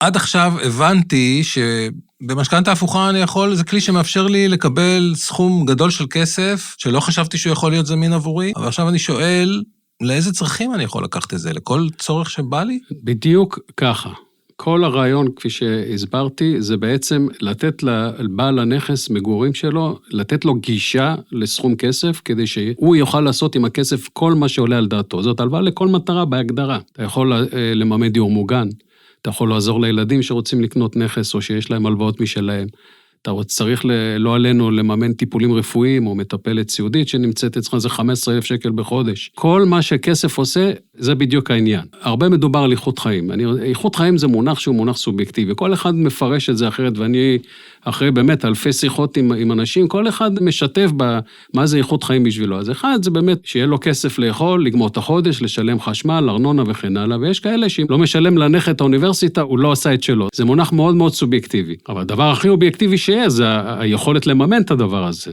עד עכשיו הבנתי שבמשכנתא הפוכה אני יכול, זה כלי שמאפשר לי לקבל סכום גדול של כסף, שלא חשבתי שהוא יכול להיות זמין עבורי, אבל עכשיו אני שואל, לאיזה צרכים אני יכול לקחת את זה? לכל צורך שבא לי? בדיוק ככה. כל הרעיון, כפי שהסברתי, זה בעצם לתת לבעל הנכס מגורים שלו, לתת לו גישה לסכום כסף, כדי שהוא יוכל לעשות עם הכסף כל מה שעולה על דעתו. זאת הלוואה לכל מטרה בהגדרה. אתה יכול לממן דיור מוגן, אתה יכול לעזור לילדים שרוצים לקנות נכס, או שיש להם הלוואות משלהם. אתה צריך, לא עלינו, לממן טיפולים רפואיים, או מטפלת סיעודית שנמצאת אצלך, זה 15,000 שקל בחודש. כל מה שכסף עושה, זה בדיוק העניין. הרבה מדובר על איכות חיים. איכות חיים זה מונח שהוא מונח סובייקטיבי. כל אחד מפרש את זה אחרת, ואני, אחרי באמת אלפי שיחות עם אנשים, כל אחד משתף במה זה איכות חיים בשבילו. אז אחד זה באמת שיהיה לו כסף לאכול, לגמור את החודש, לשלם חשמל, ארנונה וכן הלאה, ויש כאלה שאם לא משלם לנכד האוניברסיטה, הוא לא עשה את שלו. זה מונח מאוד מאוד סובייקטיבי. אבל הדבר הכי אובייקטיבי שיש, זה היכולת לממן את הדבר הזה.